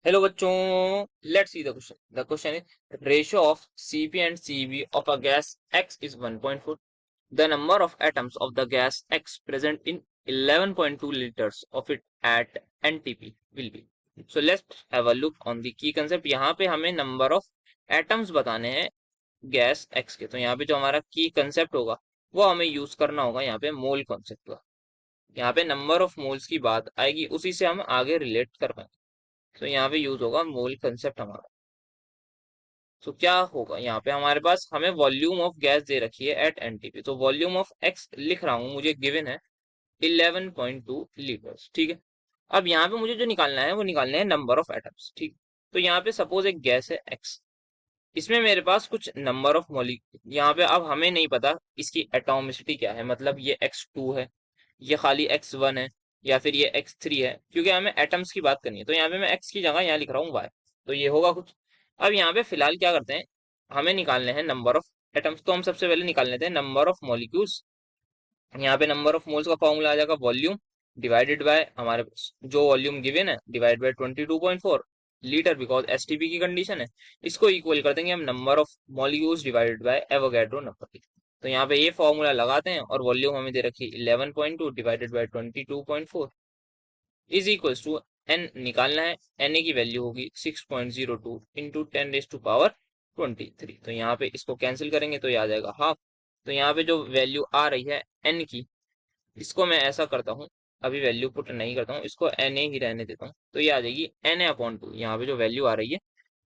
Hello बच्चों, let's see the question. The question is ratio of Cp and Cv of a gas X is 1.4. The number of atoms of the gas X present in 11.2 liters of it at NTP will be. So let's have a look on the key concept. यहाँ पे हमें number of atoms बताने हैं gas X के। तो यहाँ पे जो हमारा की कंसेप्ट होगा वो हमें यूज करना होगा यहाँ पे मोल कॉन्सेप्ट का। यहाँ पे नंबर ऑफ मोल्स की बात आएगी, उसी से हम आगे रिलेट कर पाएंगे। तो यहाँ पे यूज होगा मोल कंसेप्ट हमारा। तो क्या होगा, यहाँ पे हमारे पास हमें वॉल्यूम ऑफ गैस दे रखी है एट एनटीपी। तो वॉल्यूम ऑफ एक्स लिख रहा हूँ, मुझे गिवन है 11.2 लीटर्स। ठीक है। अब यहाँ पे मुझे जो निकालना है वो निकालना है नंबर ऑफ एटम्स। ठीक। तो यहाँ पे सपोज एक गैस है एक्स, इसमें मेरे पास कुछ नंबर ऑफ मॉलिक्यूल। यहाँ पे अब हमें नहीं पता इसकी एटॉमिसिटी क्या है, मतलब ये x2 है, ये खाली x1 है, या फिर ये x3 है, क्योंकि हमें एटम्स की बात करनी है। तो यहाँ पे मैं x की जगह यहाँ लिख रहा हूँ y। तो ये होगा कुछ। अब यहाँ पे फिलहाल क्या करते हैं, हमें निकालने हैं नंबर ऑफ एटम्स। तो हम सबसे पहले निकाल लेते हैं नंबर ऑफ मॉलिक्यूल्स। यहाँ पे नंबर ऑफ मोल्स का फॉर्मूला आ जाएगा वॉल्यूम डिवाइडेड बाय हमारे जो वॉल्यूम गिवन है divide by 22.4 litre, because STP की कंडीशन है। इसको इक्वल कर देंगे हम number of molecules divided by Avogadro number. तो यहाँ पे ये फॉर्मूला लगाते हैं और वॉल्यूम हमें दे रखी है 11.2 divided by 22.4 is equals to n निकालना है। एन की वैल्यू होगी 6.02 इंटू 10⁻23। तो यहाँ पे इसको कैंसिल करेंगे तो ये आ जाएगा हाफ। तो यहाँ पे जो वैल्यू आ रही है एन की, इसको मैं ऐसा करता हूँ, अभी वैल्यू पुट नहीं करता हूँ, इसको एन ए ही रहने देता हूँ। तो ये आ जाएगी एन ए अपॉन टू। यहाँ पे जो वैल्यू आ रही है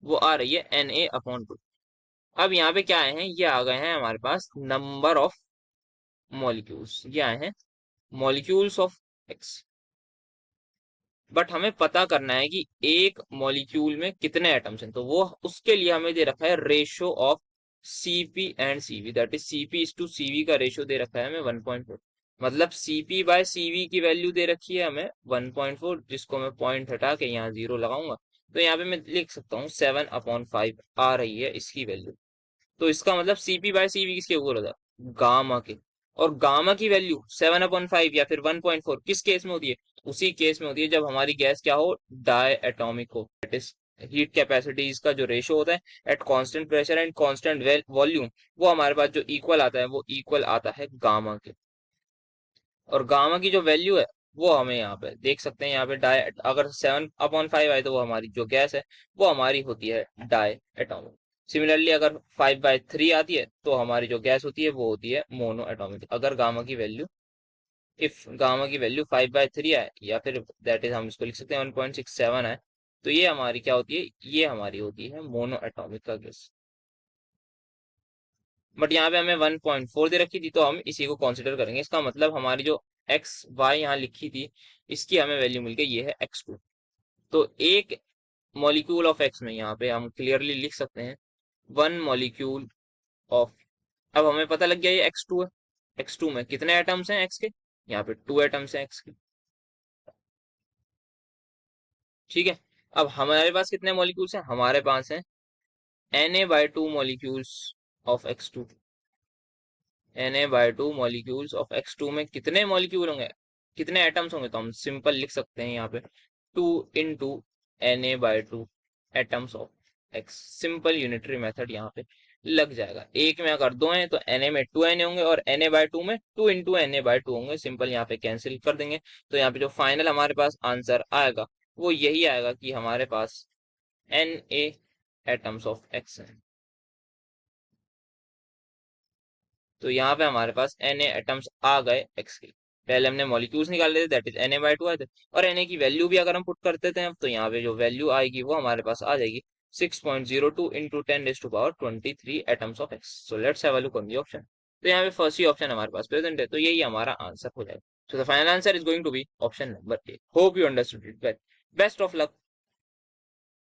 वो आ रही है एन ए अपॉन टू। अब यहाँ पे क्या आए हैं, ये आ गए हैं हमारे पास नंबर ऑफ मॉलिक्यूल्स। ये आए हैं मॉलिक्यूल्स ऑफ एक्स। बट हमें पता करना है कि एक मॉलिक्यूल में कितने एटम्स हैं। तो वो उसके लिए हमें दे रखा है ratio of Cp and Cv, that is Cp is to Cv का रेशियो दे रखा है हमें 1.4। मतलब Cp बाय Cv की वैल्यू दे रखी है हमें 1.4, जिसको मैं पॉइंट हटा के यहाँ 0 लगाऊंगा। तो यहाँ पे मैं लिख सकता हूँ 7/5 आ रही है इसकी वैल्यू। तो इसका मतलब Cp बाय Cv किसके ऊपर होता है, गामा के। और गामा की वैल्यू 7/5 या फिर 1.4 किस केस में होती है, उसी केस में होती है जब हमारी गैस क्या हो, डाई एटॉमिक हो। दैट इज हीट कैपेसिटीज का जो रेशियो होता है at constant pressure and constant volume, वो हमारे पास जो इक्वल आता है वो इक्वल आता है गामा के। और गामा की जो वैल्यु है वो हमें यहाँ पे देख सकते हैं। यहाँ पे डाई, अगर 7/5 आए तो वो हमारी जो गैस है वो हमारी होती है डाई एटॉमिक। सिमिलरली अगर 5/3 आती है तो हमारी जो गैस होती है वो होती है मोनो एटॉमिक। अगर गामा की वैल्यू, इफ गामा की वैल्यू 5/3 आए, या फिर दैट इज हम इसको लिख सकते हैं 1.67 आए, तो ये हमारी क्या होती है, ये हमारी होती है मोनो एटॉमिक का गैस। बट यहाँ पे हमें 1.4 दे रखी थी तो हम इसी को कंसिडर करेंगे। इसका मतलब हमारी जो एक्स वाई यहाँ लिखी थी इसकी हमें वैल्यू मिल गई, ये है x2। तो एक मॉलिक्यूल ऑफ एक्स में यहाँ पे हम क्लियरली लिख सकते हैं 1 मॉलिक्यूल ऑफ। अब हमें पता लग गया ये x2 है। x2 में कितने एटम्स हैं x के, यहाँ पे 2 एटम्स हैं x के। ठीक है। अब हमारे पास कितने मॉलिक्यूल्स हैं, हमारे पास हैं Na/2 molecules of x2। Na/2 molecules of x2 में कितने मॉलिक्यूल होंगे, कितने एटम्स होंगे, तो हम सिंपल लिख सकते हैं यहाँ पे 2 into Na/2 atoms of x। Simple unitary method यहाँ पे लग जाएगा। एक में अगर 2 हैं तो Na में 2Na होंगे, और Na/2 में 2 इंटू Na/2 होंगे। सिंपल यहाँ पे कैंसिल कर देंगे। तो यहाँ पे जो फाइनल हमारे पास आंसर आएगा वो यही आएगा कि हमारे पास Na एटम्स ऑफ x है। तो यहाँ पे हमारे पास Na एटम्स आ गए x के। पहले हमने मॉलिक्यूल्स निकाल लेते, दैट इज Na/2 आए थे, और Na की वैल्यू भी अगर हम पुट कर देते हैं तो यहाँ पे जो वैल्यू आएगी वो हमारे पास आ जाएगी 6.02 into 10⁻23 atoms of x। So let's have a look on the option. तो यहाँ पे फर्स्ट ही ऑप्शन हमारे पास प्रेजेंट है, तो यही हमारा आंसर हो जाएगा। So the final answer is going to be option number A. Hope you understood it well. Best of luck